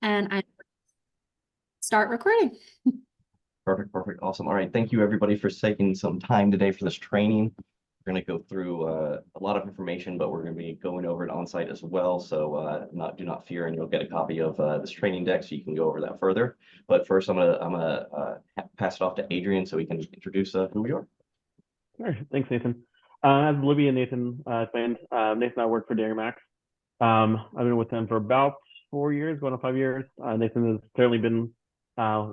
And I start recording. Perfect, perfect. Awesome. All right. Thank you, everybody, for taking some time today for this training. We're going to go through a lot of information, but we're going to be going over it on site as well. So do not fear, and you'll get a copy of this training deck so you can go over that further. But first, I'm gonna pass it off to Adrian so we can introduce who we are. Sure. Thanks, Nathan. As Libby and Nathan explained, Nathan and I work for Dairy Max. I've been with them for about 4 years, going on 5 years. Nathan has certainly been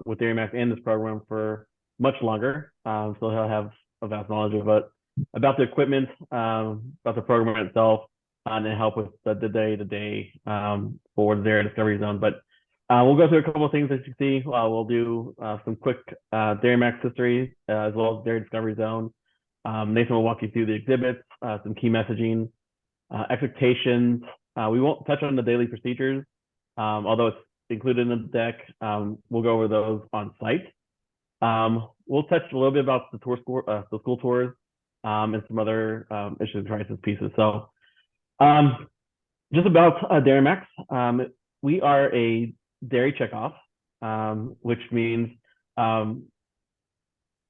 with Dairy Max and this program for much longer, so he'll have a vast knowledge about the equipment, about the program itself, and help with the day-to-day for the Dairy Discovery Zone. But we'll go through a couple of things as you see. We'll do some quick Dairy Max history as well as Dairy Discovery Zone. Nathan will walk you through the exhibits, some key messaging, expectations. We won't touch on the daily procedures, although it's included in the deck. We'll go over those on site. We'll touch a little bit about the school tours, and some other issues and crisis pieces. So just about Dairy Max, we are a dairy checkoff, which means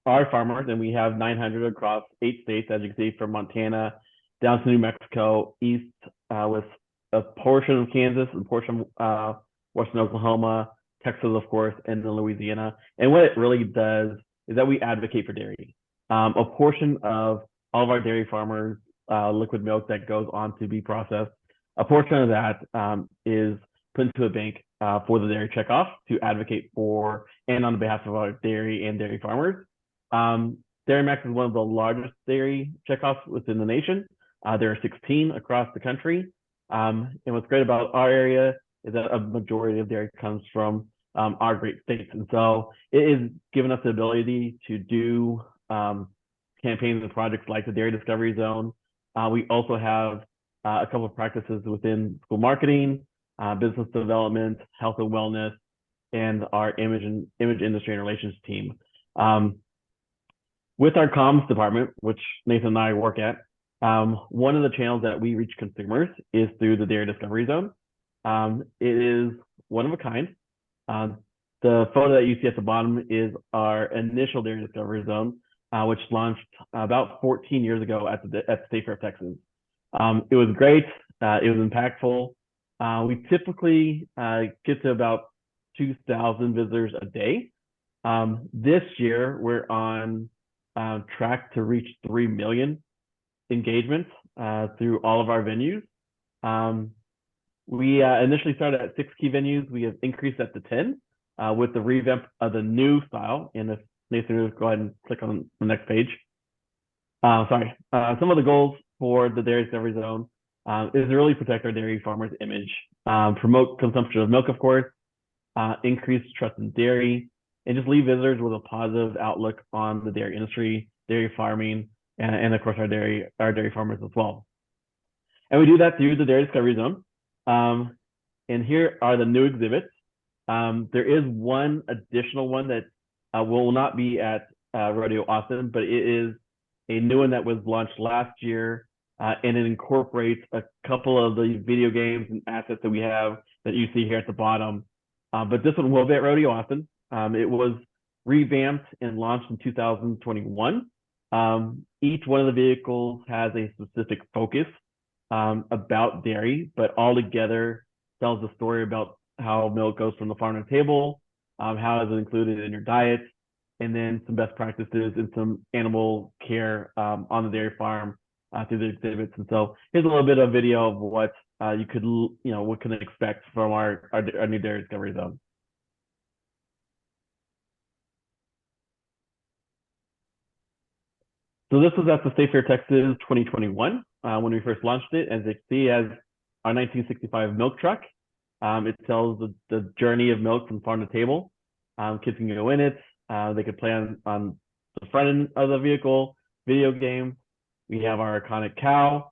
our farmers, and we have 900 across 8 states, as you can see, from Montana down to New Mexico, east with a portion of Kansas and a portion of western Oklahoma, Texas, of course, and then Louisiana. And what it really does is that we advocate for dairy. A portion of all of our dairy farmers' liquid milk that goes on to be processed, a portion of that is put into a bank for the dairy checkoff to advocate for and on behalf of our dairy and dairy farmers. Dairy Max is one of the largest dairy checkoffs within the nation. There are 16 across the country. And what's great about our area is that a majority of dairy comes from our great states. And so it is given us the ability to do campaigns and projects like the Dairy Discovery Zone. We also have a couple of practices within school marketing, business development, health and wellness, and our image industry and relations team. With our comms department, which Nathan and I work at, one of the channels that we reach consumers is through the Dairy Discovery Zone. It is one of a kind. The photo that you see at the bottom is our initial Dairy Discovery Zone, which launched about 14 years ago at the State Fair of Texas. It was great. It was impactful. We typically get to about 2,000 visitors a day. This year, we're on track to reach 3 million engagements through all of our venues. We initially started at 6 key venues. We have increased that to 10 with the revamp of the new style. And if Nathan would go ahead and click on the next page. Some of the goals for the Dairy Discovery Zone is to really protect our dairy farmers' image, promote consumption of milk, of course, increase trust in dairy, and just leave visitors with a positive outlook on the dairy industry, dairy farming, and of course our dairy farmers as well. And we do that through the Dairy Discovery Zone. And here are the new exhibits. There is one additional one that will not be at Rodeo Austin, but it is a new one that was launched last year, and it incorporates a couple of the video games and assets that we have that you see here at the bottom. But this one will be at Rodeo Austin. It was revamped and launched in 2021. Each one of the vehicles has a specific focus about dairy, but all together tells the story about how milk goes from the farm to the table, how is it included in your diet, and then some best practices and some animal care on the dairy farm through the exhibits. And so here's a little bit of video of what you could, what can expect from our new Dairy Discovery Zone. So this was at the State Fair Texas 2021 when we first launched it. As you see, as our 1965 milk truck. It tells the journey of milk from farm to table. Kids can go in it. They could play on the front end of the vehicle, video game. We have our iconic cow.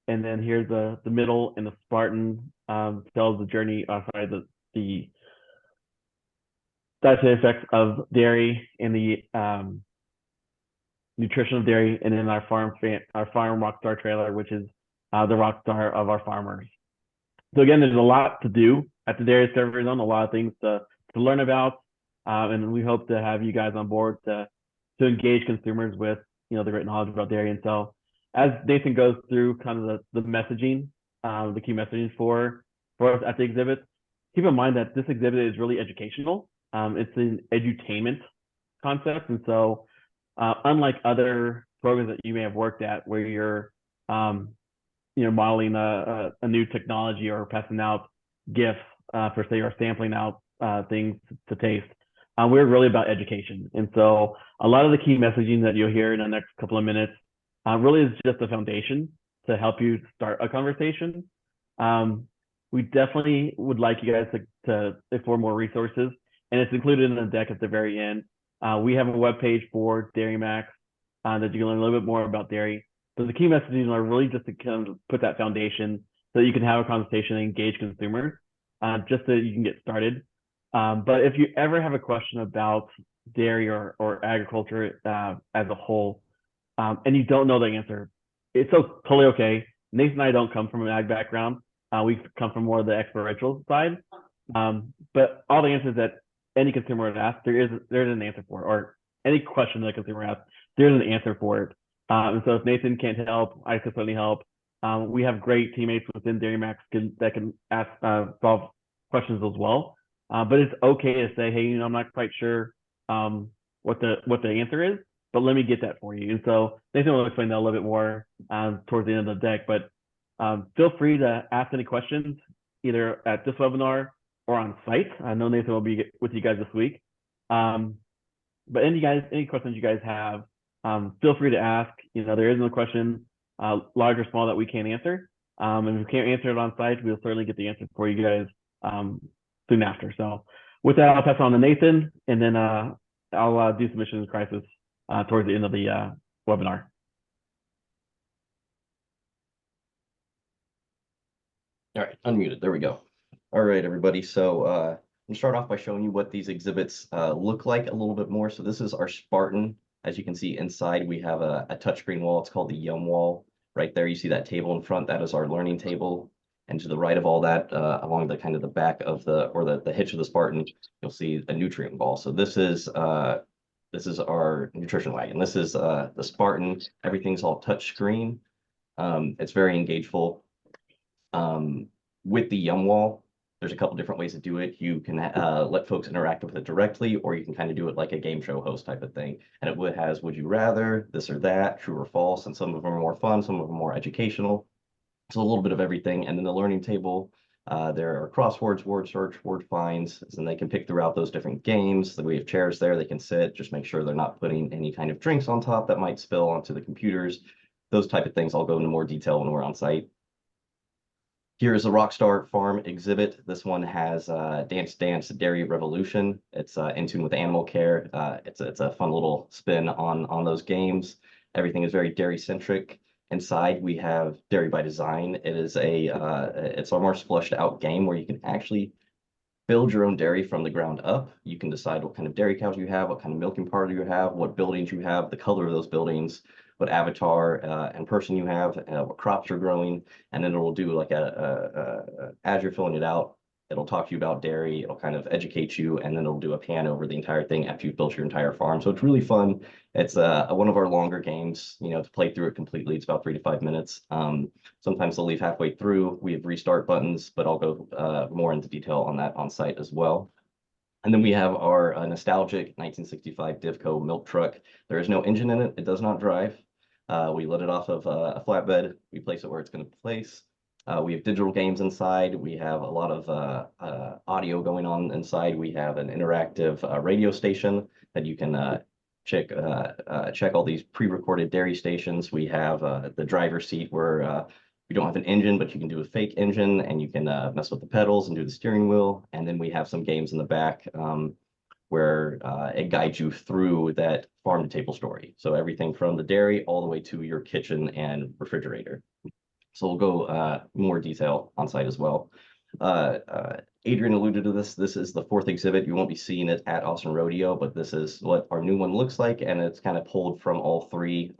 And then here's the middle, and the Spartan tells the journey, the dietary effects of dairy and the nutrition of dairy, and then our farm rock star trailer, which is the rock star of our farmers. So again, there's a lot to do at the Dairy Discovery Zone, a lot of things to learn about, and we hope to have you guys on board to engage consumers with the great knowledge about dairy. And so, as Nathan goes through kind of the messaging, the key messaging for us at the exhibit, keep in mind that this exhibit is really educational. It's an edutainment concept, and so unlike other programs that you may have worked at, where you're modeling a new technology or passing out gifts per se, or sampling out things to taste. We're really about education. And so a lot of the key messaging that you'll hear in the next couple of minutes really is just a foundation to help you start a conversation. We definitely would like you guys to explore more resources, and it's included in the deck at the very end. We have a webpage for Dairy Max that you can learn a little bit more about dairy. But the key messages are really just to kind of put that foundation so that you can have a conversation and engage consumers, just so you can get started. But if you ever have a question about dairy or agriculture as a whole, and you don't know the answer, it's totally okay. Nathan and I don't come from an ag background. We come from more of the experiential side. But all the answers that any consumer would ask, there's an answer for it, or any question that a consumer asks, there's an answer for it. And so if Nathan can't help, I can certainly help. We have great teammates within Dairy Max that can ask solve questions as well. But it's okay to say, hey, I'm not quite sure what the answer is, but let me get that for you. And so Nathan will explain that a little bit more towards the end of the deck. But feel free to ask any questions either at this webinar or on site. I know Nathan will be with you guys this week. But any questions you guys have, feel free to ask. There isn't a question, large or small, that we can't answer. And if we can't answer it on site, we'll certainly get the answer for you guys soon after. So with that, I'll pass it on to Nathan, and then I'll do submissions crisis towards the end of the webinar. All right, unmuted. There we go. All right, everybody. So I'm gonna start off by showing you what these exhibits look like a little bit more. So this is our Spartan. As you can see inside, we have a touchscreen wall. It's called the Yum Wall. Right there, you see that table in front. That is our learning table. And to the right of all that, along the kind of the back of the hitch of the Spartan, you'll see a nutrient ball. So this is our nutrition wagon. This is the Spartan. Everything's all touch screen. It's very engageful. With the Yum Wall, there's a couple different ways to do it. You can let folks interact with it directly, or you can kind of do it like a game show host type of thing. And it has would you rather, this or that, true or false, and some of them are more fun, some of them are more educational. So a little bit of everything. And then the learning table, there are crosswords, word search, word finds, and they can pick throughout those different games. We have chairs there, they can sit, just make sure they're not putting any kind of drinks on top that might spill onto the computers. Those type of things I'll go into more detail when we're on site. Here is a Rockstar Farm exhibit. This one has Dance Dance Dairy Revolution. It's in tune with Animal Care. It's a fun little spin on those games. Everything is very dairy centric. Inside we have Dairy by Design. It is it's a more flushed out game where you can actually build your own dairy from the ground up. You can decide what kind of dairy cows you have, what kind of milking parlor you have, what buildings you have, the color of those buildings, what avatar and person you have, what crops you're growing, and then it'll do like as you're filling it out, it'll talk to you about dairy, it'll kind of educate you, and then it'll do a pan over the entire thing after you've built your entire farm. So it's really fun. It's one of our longer games, to play through it completely. It's about 3 to 5 minutes. Sometimes they'll leave halfway through. We have restart buttons, but I'll go more into detail on that on site as well. And then we have our nostalgic 1965 Divco milk truck. There is no engine in it. It does not drive. We let it off of a flatbed. We place it where it's going to place. We have digital games inside. We have a lot of audio going on inside. We have an interactive radio station that you can check all these pre-recorded dairy stations. We have the driver's seat where we don't have an engine, but you can do a fake engine, and you can mess with the pedals and do the steering wheel. And then we have some games in the back where it guides you through that farm to table story. So everything from the dairy all the way to your kitchen and refrigerator. So we'll go more detail on site as well. Adrian alluded to this. This is the 4th exhibit. You won't be seeing it at Austin Rodeo, but this is what our new one looks like, and it's kind of pulled from all 3.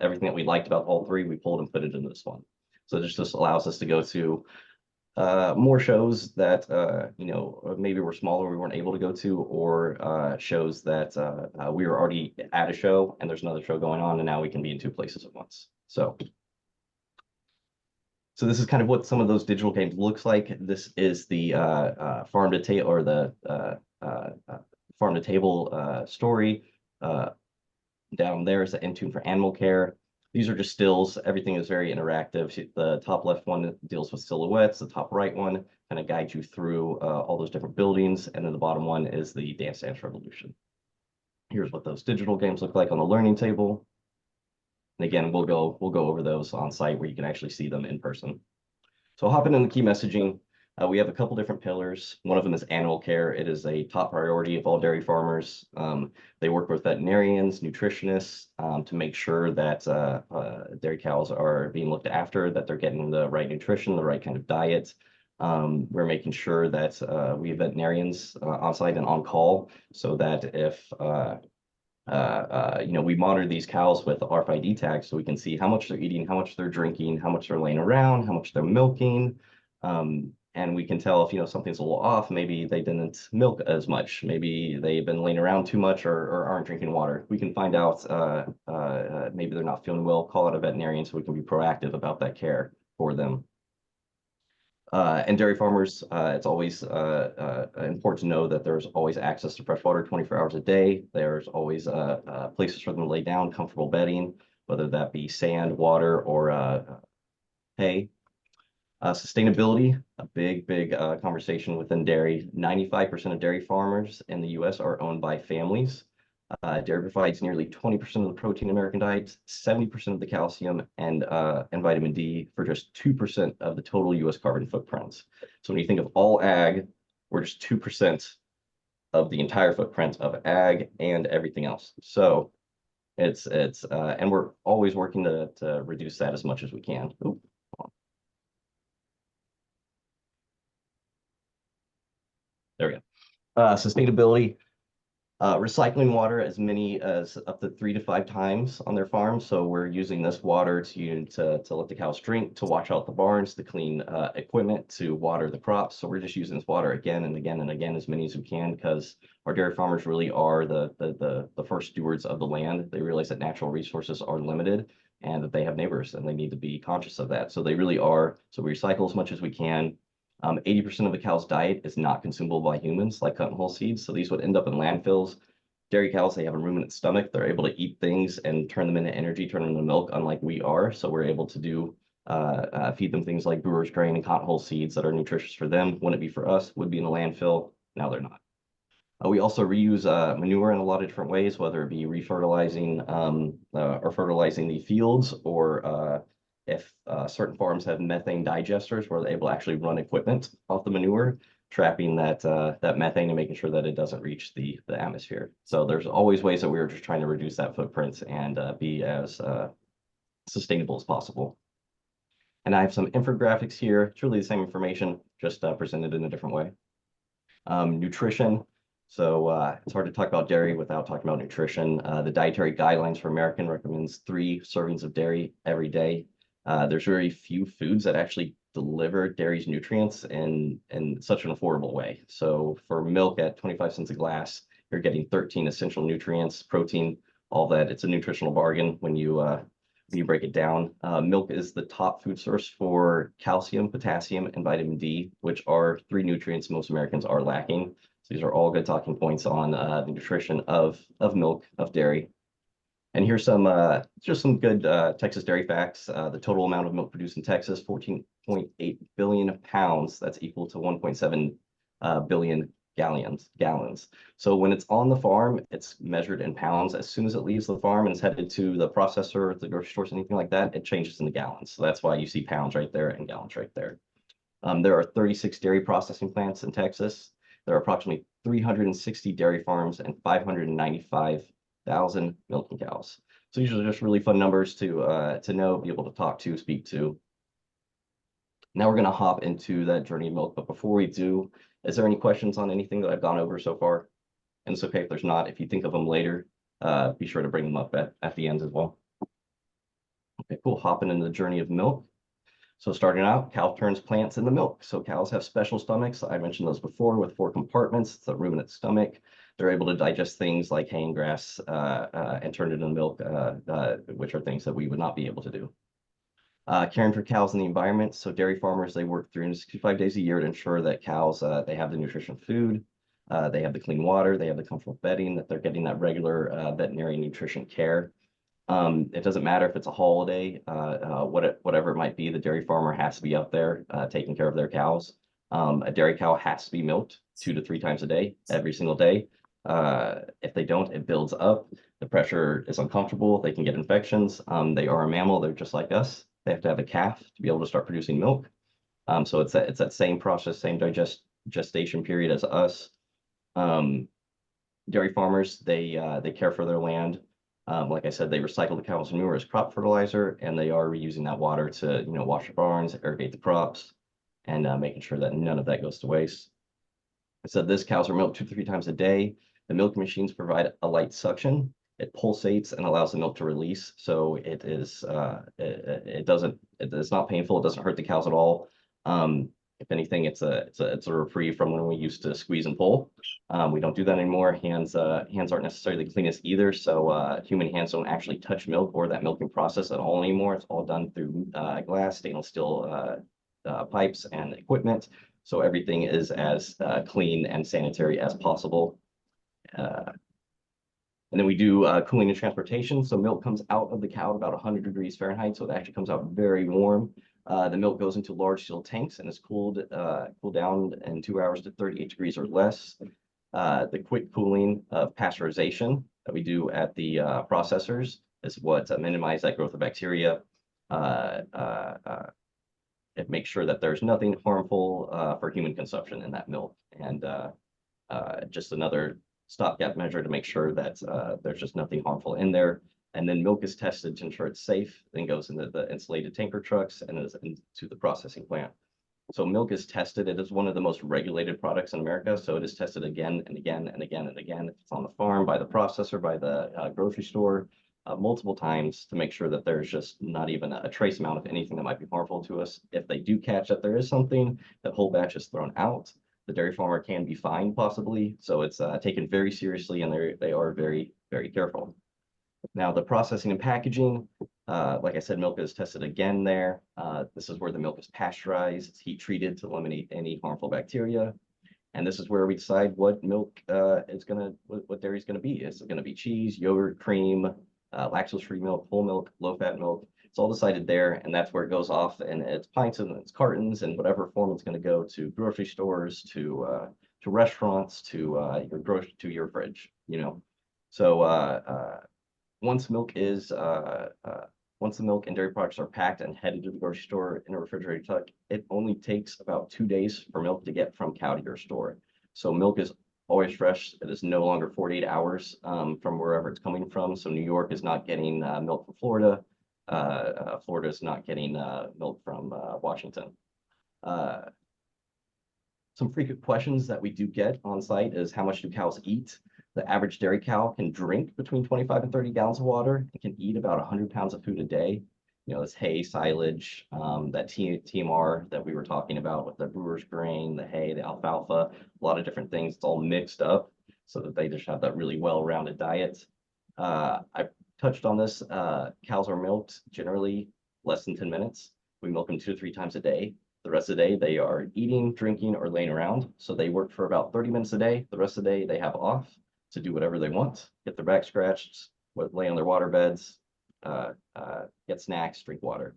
Everything that we liked about all 3, we pulled and put it into this one. So this just allows us to go to more shows that you know, maybe were smaller, we weren't able to go to, or shows that we were already at a show and there's another show going on, and now we can be in two places at once. So this is kind of what some of those digital games looks like. This is the farm to table, or the farm to table story. Down there is the Intune for animal care. These are just stills. Everything is very interactive. The top left one deals with silhouettes. The top right one kind of guides you through all those different buildings. And then the bottom one is the Dance Dance Revolution. Here's what those digital games look like on the learning table. And again, we'll go over those on site where you can actually see them in person. So hopping into key messaging, we have a couple different pillars. One of them is animal care. It is a top priority of all dairy farmers. They work with veterinarians, nutritionists, to make sure that dairy cows are being looked after, that they're getting the right nutrition, the right kind of diet. We're making sure that we have veterinarians on site and on call, so that if you know, we monitor these cows with RFID tags so we can see how much they're eating, how much they're drinking, how much they're laying around, how much they're milking. And we can tell if, you know, something's a little off. Maybe they didn't milk as much. Maybe they've been laying around too much, or aren't drinking water. We can find out maybe they're not feeling well, call out a veterinarian so we can be proactive about that care for them. And dairy farmers, it's always important to know that there's always access to fresh water 24 hours a day. There's always places for them to lay down, comfortable bedding, whether that be sand, water, or hay. Sustainability, a big conversation within dairy. 95% of dairy farmers in the US are owned by families. Dairy provides nearly 20% of the protein in American diets, 70% of the calcium, and vitamin D for just 2% of the total US carbon footprints. So when you think of all ag, we're just 2% of the entire footprint of ag and everything else. So it's and we're always working to reduce that as much as we can. Ooh. There we go. Sustainability, recycling water as many as up to 3 to 5 times on their farm. So we're using this water to let the cows drink, to wash out the barns, to clean equipment, to water the crops. So we're just using this water again and again and again, as many as we can, because our dairy farmers really are the first stewards of the land. They realize that natural resources are limited and that they have neighbors, and they need to be conscious of that. So they really are. So we recycle as much as we can. 80% of the cow's diet is not consumable by humans, like cotton hull seeds. So these would end up in landfills. Dairy cows, they have a ruminant stomach. They're able to eat things and turn them into energy, turn them into milk, unlike we are. So we're able to do feed them things like brewer's grain and cotton hull seeds that are nutritious for them. Wouldn't it be for us? Would be in a landfill. Now they're not. We also reuse manure in a lot of different ways, whether it be refertilizing or fertilizing the fields, or if certain farms have methane digesters where they're able to actually run equipment off the manure, trapping that methane and making sure that it doesn't reach the atmosphere. So there's always ways that we're just trying to reduce that footprint and be as sustainable as possible. And I have some infographics here. It's really the same information, just presented in a different way. Nutrition. So it's hard to talk about dairy without talking about nutrition. The Dietary Guidelines for American recommends 3 servings of dairy every day. There's very few foods that actually deliver dairy's nutrients in such an affordable way. So for milk at 25 cents a glass, you're getting 13 essential nutrients, protein, all that. It's a nutritional bargain when you break it down. Milk is the top food source for calcium, potassium, and vitamin D, which are 3 nutrients most Americans are lacking. So these are all good talking points on the nutrition of milk, of dairy. And here's some just some good Texas dairy facts. The total amount of milk produced in Texas, 14.8 billion pounds. That's equal to 1.7 billion gallons. So when it's on the farm, it's measured in pounds. As soon as it leaves the farm and is headed to the processor, the grocery stores, anything like that, it changes into gallons. So that's why you see pounds right there and gallons right there. There are 36 dairy processing plants in Texas. There are approximately 360 dairy farms and 595,000 milking cows. So these are just really fun numbers to know, be able to talk to, speak to. Now we're going to hop into that journey of milk. But before we do, is there any questions on anything that I've gone over so far? And it's okay if there's not. If you think of them later, be sure to bring them up at the end as well. Okay, cool. Hopping into the journey of milk. So starting out, cow turns plants into milk. So cows have special stomachs. I mentioned those before with 4 compartments. It's a ruminant stomach. They're able to digest things like hay and grass and turn it into milk, which are things that we would not be able to do. Caring for cows in the environment. So dairy farmers, they work 365 days a year to ensure that cows, they have the nutritional food, they have the clean water, they have the comfortable bedding, that they're getting that regular veterinary nutrition care. It doesn't matter if it's a holiday, whatever it might be, the dairy farmer has to be up there taking care of their cows. A dairy cow has to be milked 2 to 3 times a day, every single day. If they don't, it builds up. The pressure is uncomfortable. They can get infections. They are a mammal. They're just like us. They have to have a calf to be able to start producing milk. So it's that same process, same gestation period as us. Dairy farmers, they care for their land. Like I said, they recycle the cow's manure as crop fertilizer, and they are reusing that water to, wash the barns, irrigate the crops, and making sure that none of that goes to waste. I said this cows are milked 2 to 3 times a day. The milk machines provide a light suction. It pulsates and allows the milk to release. So it is, it's not painful. It doesn't hurt the cows at all. If anything, it's a reprieve from when we used to squeeze and pull. We don't do that anymore. Hands aren't necessarily the cleanest either. So human hands don't actually touch milk or that milking process at all anymore. It's all done through glass, stainless steel pipes and equipment. So everything is as clean and sanitary as possible. And then we do cooling and transportation. So milk comes out of the cow at about 100 degrees Fahrenheit. So it actually comes out very warm. The milk goes into large steel tanks and is cooled down in 2 hours to 38 degrees or less. The quick cooling of pasteurization that we do at the processors is what minimize that growth of bacteria. It makes sure that there's nothing harmful for human consumption in that milk. And just another stopgap measure to make sure that there's just nothing harmful in there. And then milk is tested to ensure it's safe, then goes into the insulated tanker trucks and is into the processing plant. So milk is tested. It is one of the most regulated products in America. So it is tested again and again and again and again. If it's on the farm, by the processor, by the grocery store, multiple times to make sure that there's just not even a trace amount of anything that might be harmful to us. If they do catch that there is something, the whole batch is thrown out. The dairy farmer can be fined possibly. So it's taken very seriously, and they are very, very careful. Now, the processing and packaging, like I said, milk is tested again there. This is where the milk is pasteurized. It's heat treated to eliminate any harmful bacteria. And this is where we decide what milk what dairy is gonna be. Is it gonna be cheese, yogurt, cream, lactose-free milk, whole milk, low-fat milk? It's all decided there, and that's where it goes off, and it's pints and it's cartons and whatever form it's gonna go to grocery stores, to restaurants, to your fridge, So once the milk and dairy products are packed and headed to the grocery store in a refrigerated truck, it only takes about 2 days for milk to get from cow to your store. So milk is always fresh. It is no longer 48 hours from wherever it's coming from. So New York is not getting milk from Florida. Florida is not getting milk from Washington. Some frequent questions that we do get on site is, how much do cows eat? The average dairy cow can drink between 25 and 30 gallons of water and can eat about 100 pounds of food a day. This hay, silage, that TMR that we were talking about with the brewer's grain, the hay, the alfalfa, a lot of different things. It's all mixed up so that they just have that really well-rounded diet. I touched on this. Cows are milked generally less than 10 minutes. We milk them 2 to 3 times a day. The rest of the day, they are eating, drinking, or laying around. So they work for about 30 minutes a day. The rest of the day, they have off to do whatever they want, get their back scratched, lay on their water beds, get snacks, drink water.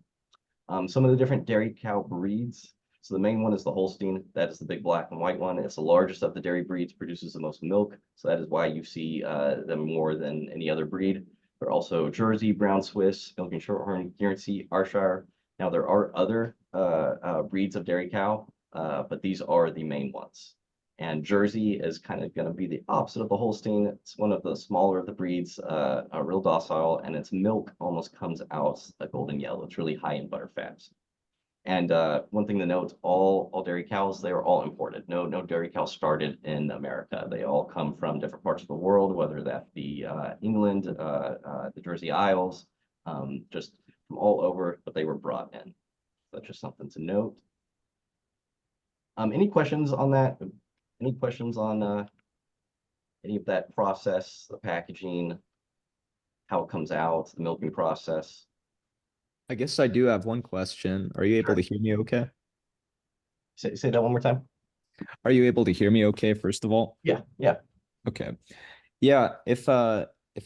Some of the different dairy cow breeds. So the main one is the Holstein. That is the big black and white one. It's the largest of the dairy breeds, produces the most milk. So that is why you see them more than any other breed. There are also Jersey, Brown Swiss, Milking Shorthorn, Guernsey, Ayrshire. Now there are other breeds of dairy cow, but these are the main ones. And Jersey is kind of going to be the opposite of the Holstein. It's one of the smaller of the breeds, real docile, and its milk almost comes out a golden yellow. It's really high in butter fats. And one thing to note, all dairy cows, they are all imported. No dairy cow started in America. They all come from different parts of the world, whether that be England, the Jersey Isles, just from all over, but they were brought in. That's just something to note. Any questions on that? Any questions on any of that process, the packaging, how it comes out, the milking process? I guess I do have one question. Are you able to hear me okay? Say that one more time. Are you able to hear me okay, first of all? Yeah, yeah. Okay. Yeah, if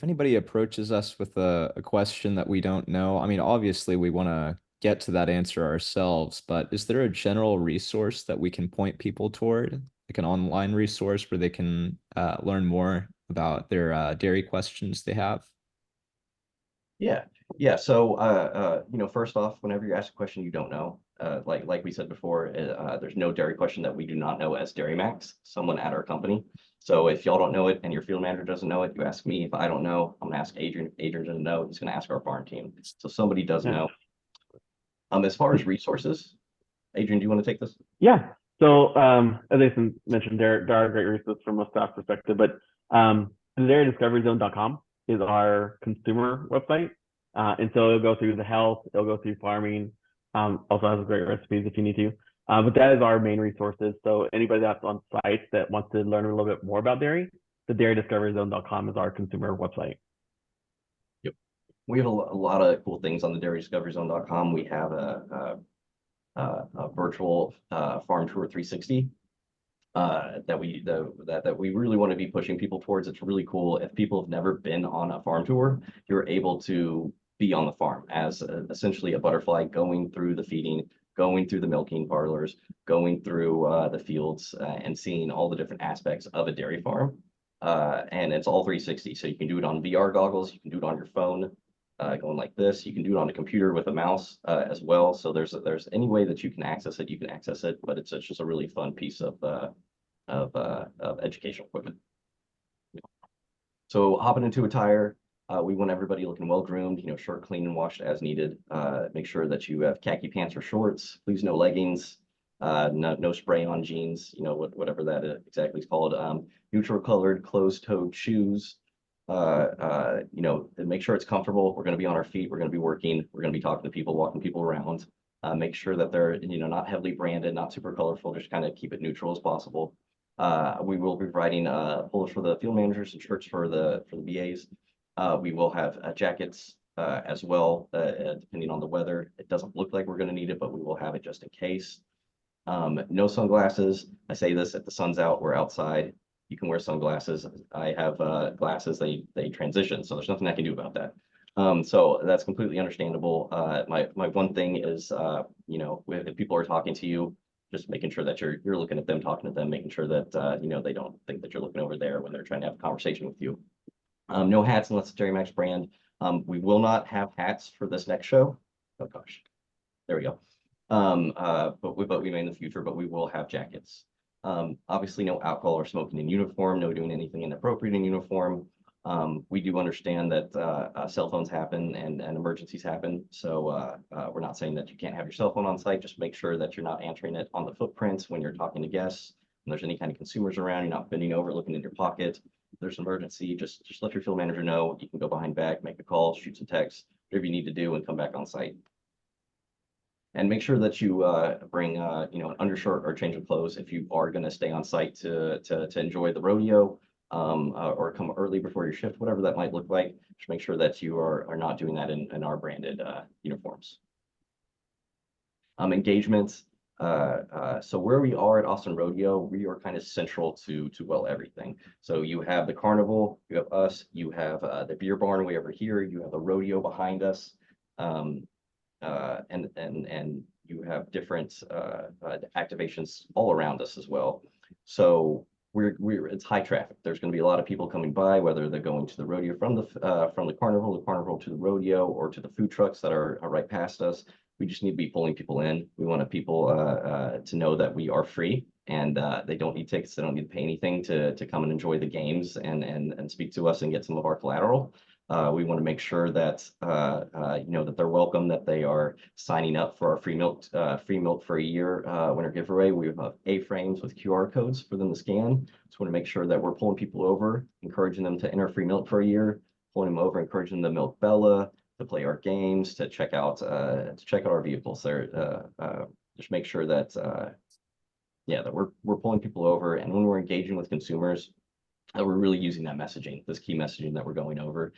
anybody approaches us with a question that we don't know, I mean, obviously we want to get to that answer ourselves, but is there a general resource that we can point people toward, like an online resource where they can learn more about their dairy questions they have? Yeah, yeah. So, first off, whenever you ask a question you don't know, like we said before, there's no dairy question that we do not know as Dairy Max, someone at our company. So if y'all don't know it and your field manager doesn't know it, you ask me. If I don't know, I'm gonna ask Adrian. If Adrian doesn't know, he's gonna ask our farm team. So somebody does Yeah. know. As far as resources, Adrian, do you want to take this? Yeah. So as Jason mentioned, there are great resources from a staff perspective, but thedairydiscoveryzone.com is our consumer website. And so it'll go through the health, it'll go through farming, also has great recipes if you need to. But that is our main resources. So anybody that's on site that wants to learn a little bit more about dairy, thedairydiscoveryzone.com is our consumer website. We have a lot of cool things on the dairydiscoveryzone.com. We have a virtual farm tour 360 that we really want to be pushing people towards. It's really cool. If people have never been on a farm tour, you're able to be on the farm as essentially a butterfly, going through the feeding, going through the milking parlors, going through the fields, and seeing all the different aspects of a dairy farm. And it's all 360. So you can do it on VR goggles, you can do it on your phone, going like this. You can do it on a computer with a mouse as well. So there's any way that you can access it, you can access it. But it's just a really fun piece of educational equipment. So hopping into attire, we want everybody looking well groomed, shirt clean and washed as needed. Make sure that you have khaki pants or shorts. Please no leggings. No spray on jeans. Whatever that exactly is called. Neutral colored closed-toed shoes. Make sure it's comfortable. We're going to be on our feet. We're going to be working. We're going to be talking to people, walking people around. Make sure that they're, not heavily branded, not super colorful, just kind of keep it neutral as possible. We will be providing polos for the field managers and shirts for the BAs. We will have jackets as well, depending on the weather. It doesn't look like we're going to need it, but we will have it just in case. No sunglasses. I say this, if the sun's out, we're outside. You can wear sunglasses. I have glasses, they transition, so there's nothing I can do about that. So that's completely understandable. My one thing is, if people are talking to you, just making sure that you're looking at them, talking to them, making sure that, they don't think that you're looking over there when they're trying to have a conversation with you. No hats unless it's Dairy Max brand. We will not have hats for this next show. Oh gosh, there we go. But we may in the future, but we will have jackets. Obviously no alcohol or smoking in uniform, no doing anything inappropriate in uniform. We do understand that cell phones happen and emergencies happen. So we're not saying that you can't have your cell phone on site. Just make sure that you're not answering it on the footprints when you're talking to guests. When there's any kind of consumers around, you're not bending over, looking in your pocket. If there's an emergency, just let your field manager know. You can go behind back, make a call, shoot some text, whatever you need to do, and come back on site. And make sure that you bring an undershirt or change of clothes if you are going to stay on site to enjoy the rodeo, or come early before your shift, whatever that might look like. Just make sure that you are not doing that in our branded uniforms. Engagements. So where we are at Austin Rodeo, we are kind of central to everything. So you have the carnival, you have us, you have the beer barn way over here, you have the rodeo behind us. And you have different activations all around us as well. So it's high traffic. There's going to be a lot of people coming by, whether they're going to the rodeo from the carnival to the rodeo, or to the food trucks that are right past us. We just need to be pulling people in. We want people to know that we are free, and they don't need tickets. They don't need to pay anything to come and enjoy the games and speak to us and get some of our collateral. We want to make sure that that they're welcome, that they are signing up for our free milk for a year winter giveaway. We have A-frames with QR codes for them to scan. Just want to make sure that we're pulling people over, encouraging them to enter free milk for a year, pulling them over, encouraging them to milk Bella, to play our games, to check out our vehicles. There, just make sure that yeah, that we're pulling people over, and when we're engaging with consumers, we're really using that messaging, this key messaging that we're going over.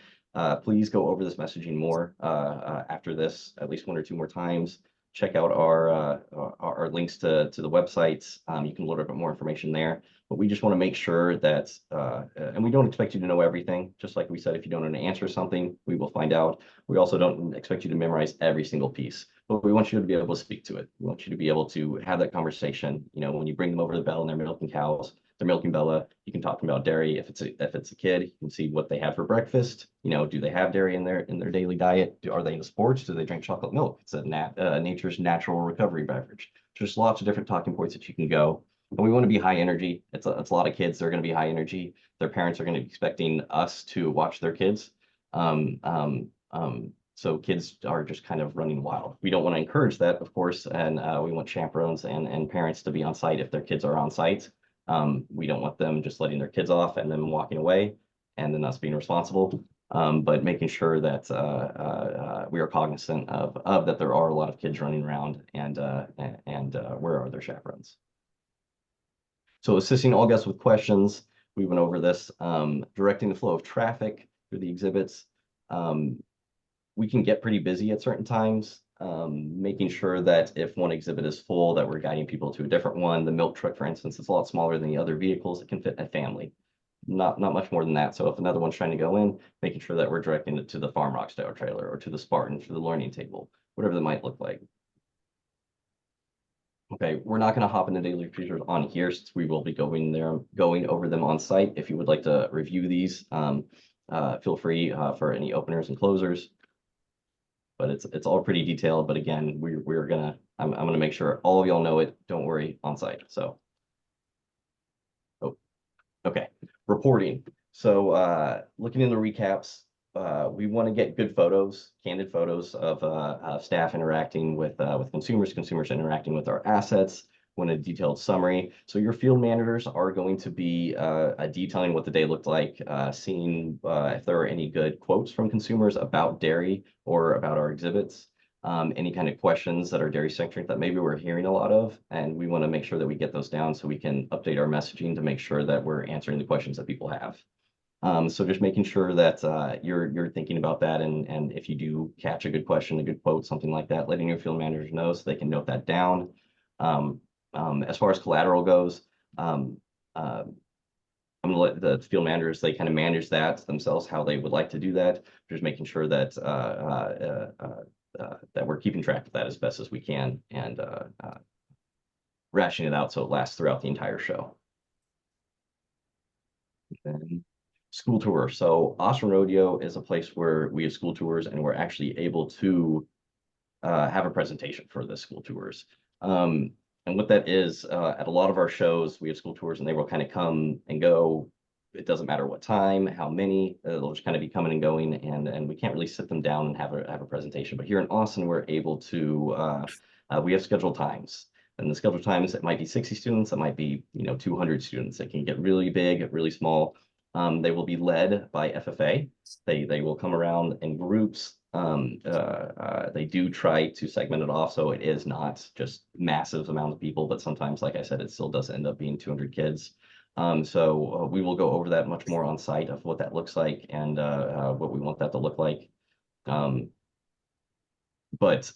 Please go over this messaging more after this, at least 1 or 2 more times. Check out our links to the websites. You can load up more information there. But we just want to make sure that, and we don't expect you to know everything. Just like we said, if you don't know how to answer something, we will find out. We also don't expect you to memorize every single piece, but we want you to be able to speak to it. We want you to be able to have that conversation. You know, when you bring them over to the bell and they're milking cows, they're milking Bella, you can talk about dairy. If it's a kid, you can see what they have for breakfast. You know, do they have dairy in their daily diet? Are they into sports? Do they drink chocolate milk? It's a nature's natural recovery beverage. There's lots of different talking points that you can go. And we want to be high energy. It's a lot of kids. They're going to be high energy. Their parents are going to be expecting us to watch their kids. So kids are just kind of running wild. We don't want to encourage that, of course, and we want chaperones and parents to be on site if their kids are on site. We don't want them just letting their kids off and then walking away and then us being responsible. But making sure that we are cognizant of that there are a lot of kids running around and where are their chaperones. So assisting all guests with questions, we went over this, directing the flow of traffic through the exhibits. We can get pretty busy at certain times, making sure that if one exhibit is full, that we're guiding people to a different one. The milk truck, for instance, is a lot smaller than the other vehicles. It can fit a family, not much more than that. So if another one's trying to go in, making sure that we're directing it to the Farm Rock style trailer or to the Spartan for the learning table, whatever that might look like. Okay, we're not going to hop into daily features on here since we will be going over them on site. If you would like to review these, feel free for any openers and closers. But it's all pretty detailed. But again, I'm gonna make sure all of y'all know it. Don't worry, on site. So, oh, okay, reporting. So looking in the recaps, we want to get good photos, candid photos of staff interacting with consumers interacting with our assets. Want a detailed summary. So your field managers are going to be detailing what the day looked like, seeing if there are any good quotes from consumers about dairy or about our exhibits, any kind of questions that are dairy centric that maybe we're hearing a lot of, and we want to make sure that we get those down so we can update our messaging to make sure that we're answering the questions that people have. So just making sure that you're thinking about that, and if you do catch a good question, a good quote, something like that, letting your field managers know so they can note that down. As far as collateral goes, I'm gonna let the field managers, they kind of manage that themselves, how they would like to do that. Just making sure that that we're keeping track of that as best as we can and rationing it out so it lasts throughout the entire show. Then school tour. So Austin Rodeo is a place where we have school tours, and we're actually able to have a presentation for the school tours. And what that is, at a lot of our shows, we have school tours and they will kind of come and go. It doesn't matter what time, how many, they'll just kind of be coming and going, and we can't really sit them down and have a presentation. But here in Austin, we're able to, we have scheduled times. And the scheduled times, it might be 60 students, it might be 200 students. It can get really big, really small. They will be led by FFA. They will come around in groups. They do try to segment it off, so it is not just massive amount of people, but sometimes, like I said, it still does end up being 200 kids. So we will go over that much more on site of what that looks like and what we want that to look like. But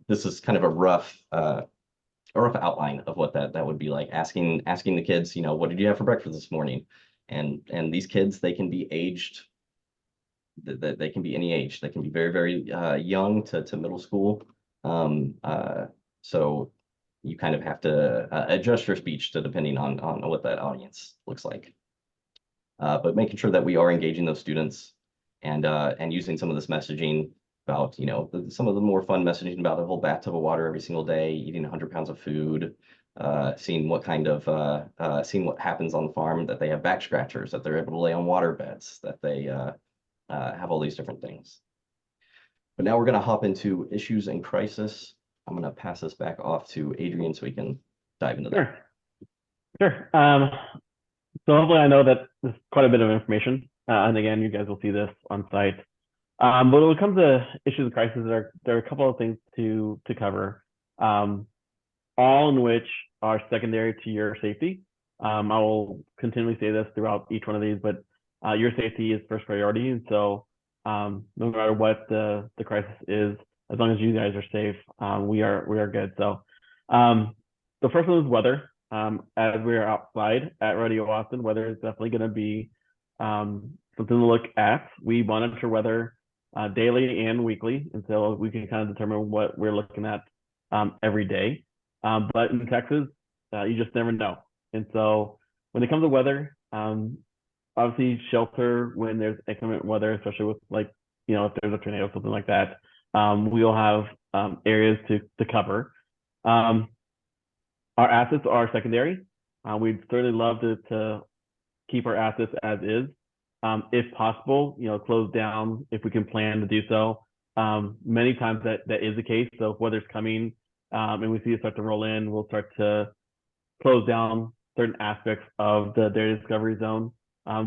this is kind of a rough outline of what that would be like. Asking the kids, what did you have for breakfast this morning? And these kids, they can be aged. They can be any age. They can be very, very young to middle school. So you kind of have to adjust your speech to depending on what that audience looks like. But making sure that we are engaging those students and using some of this messaging about, some of the more fun messaging about a whole bathtub of water every single day, eating 100 pounds of food, seeing what happens on the farm, that they have back scratchers, that they're able to lay on water beds, that they have all these different things. But now we're going to hop into issues and crisis. I'm going to pass this back off to Adrian so we can dive into that. Sure. So hopefully I know that there's quite a bit of information. And again, you guys will see this on site. But when it comes to issues and crises, there are a couple of things to cover, all in which are secondary to your safety. I will continually say this throughout each one of these, but your safety is first priority, and so no matter what the crisis is, as long as you guys are safe, we are good. So the first one is weather. As we are outside at Rodeo Austin, weather is definitely going to be something to look at. We monitor weather daily and weekly, and so we can kind of determine what we're looking at every day. But in Texas, you just never know. And so when it comes to weather, obviously shelter when there's inclement weather, especially with like, if there's a tornado or something like that. We'll have areas to cover. Our assets are secondary. We'd certainly love to keep our assets as is. If possible, close down if we can plan to do so. Many times that is the case. So if weather's coming and we see it start to roll in, we'll start to close down certain aspects of the Dairy Discovery Zone.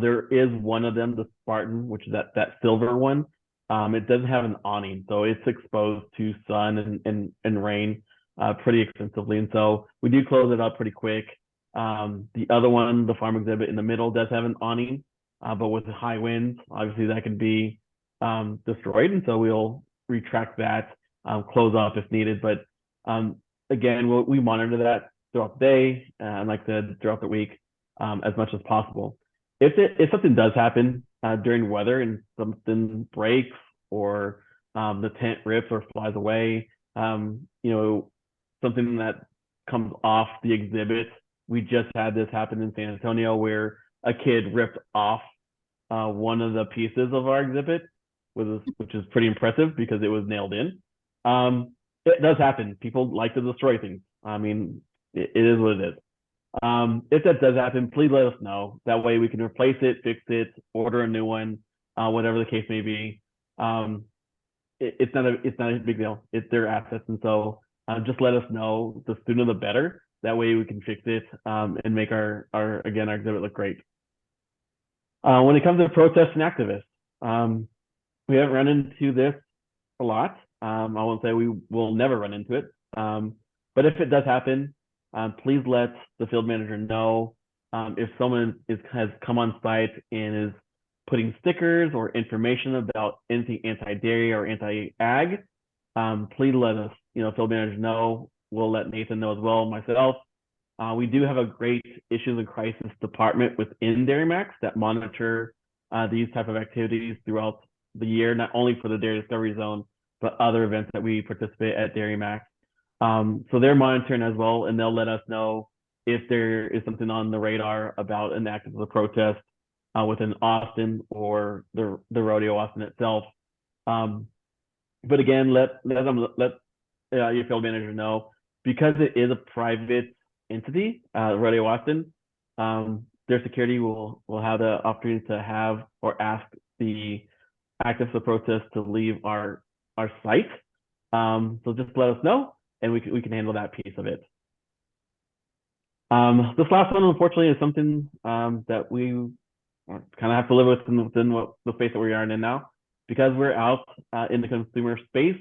There is one of them, the Spartan, which is that silver one. It doesn't have an awning, so it's exposed to sun and rain pretty extensively. And so we do close it up pretty quick. The other one, the farm exhibit in the middle, does have an awning, but with the high winds, obviously that can be destroyed. And so we'll retract that, close off if needed. But again, we monitor that throughout the day and like I said, throughout the week as much as possible. If something does happen during weather and something breaks or the tent rips or flies away, something that comes off the exhibit. We just had this happen in San Antonio where a kid ripped off one of the pieces of our exhibit, which is pretty impressive because it was nailed in. It does happen. People like to destroy things. I mean, it is what it is. If that does happen, please let us know. That way we can replace it, fix it, order a new one, whatever the case may be. It's not a big deal. It's their assets, and so just let us know. The sooner the better. That way we can fix it and make our exhibit look great. When it comes to protests and activists, we haven't run into this a lot. I won't say we will never run into it, but if it does happen, please let the field manager know. If someone has come on site and is putting stickers or information about anything anti-dairy or anti-ag, please let us, field managers know. We'll let Nathan know as well, myself. We do have a great issues and crisis department within Dairy Max that monitor these type of activities throughout the year, not only for the Dairy Discovery Zone, but other events that we participate at Dairy Max. So they're monitoring as well, and they'll let us know if there is something on the radar about an act of a protest within Austin or the Rodeo Austin itself. But again, let your field manager know, because it is a private entity, Rodeo Austin. Their security will have the opportunity to have or ask the activists of protest to leave our site. So just let us know, and we can handle that piece of it. This last one, unfortunately, is something that we kind of have to live with within the space that we are in now, because we're out in the consumer space.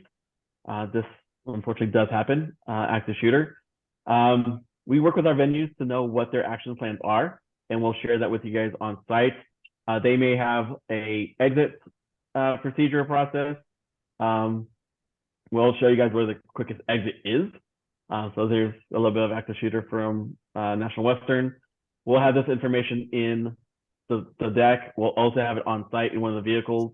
This unfortunately does happen, active shooter. We work with our venues to know what their action plans are, and we'll share that with you guys on site. They may have a exit procedure process. We'll show you guys where the quickest exit is. So there's a little bit of active shooter from National Western. We'll have this information in the deck. We'll also have it on site in one of the vehicles.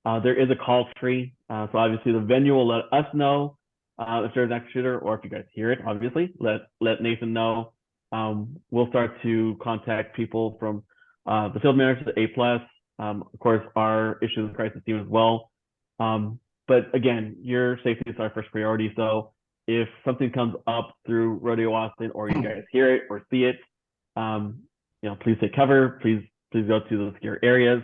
There is a call tree. So obviously the venue will let us know if there's an active shooter, or if you guys hear it, obviously, let Nathan know. We'll start to contact people from the field manager to A+, of course, our issues and crisis team as well. But again, your safety is our first priority. So if something comes up through Rodeo Austin, or you guys hear it or see it, please take cover. Please go to the secure areas.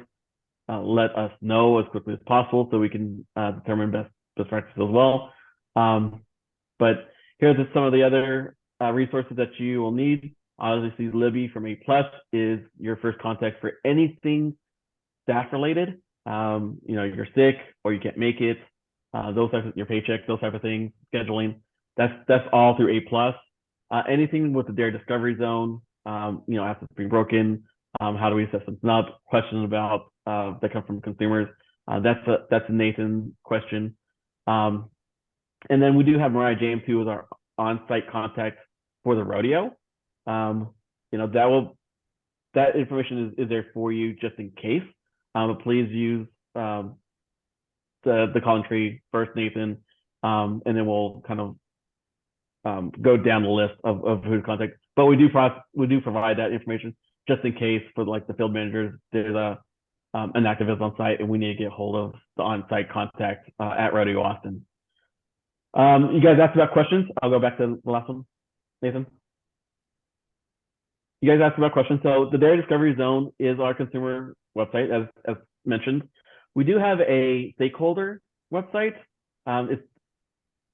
Let us know as quickly as possible so we can determine best practices as well. But here's just some of the other resources that you will need. Obviously, Libby from A+ is your first contact for anything staff related. you're sick or you can't make it, those types of your paycheck, those type of things, scheduling. That's all through A+. Anything with the Dairy Discovery Zone, assets being broken, how do we set something up? Questions about that come from consumers. That's a Nathan question. And then we do have Mariah James, who is our on-site contact for the rodeo. That information is there for you just in case. But please use the calling tree first, Nathan, and then we'll kind of go down the list of who to contact. But we do provide that information just in case for like the field managers. There's an activist on site and we need to get hold of the on-site contact at Rodeo Austin. You guys asked about questions. I'll go back to the last one, Nathan. You guys asked about questions. So the Dairy Discovery Zone is our consumer website, as mentioned. We do have a stakeholder website. It's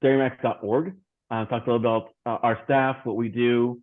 dairymax.org. Talks a little about our staff, what we do.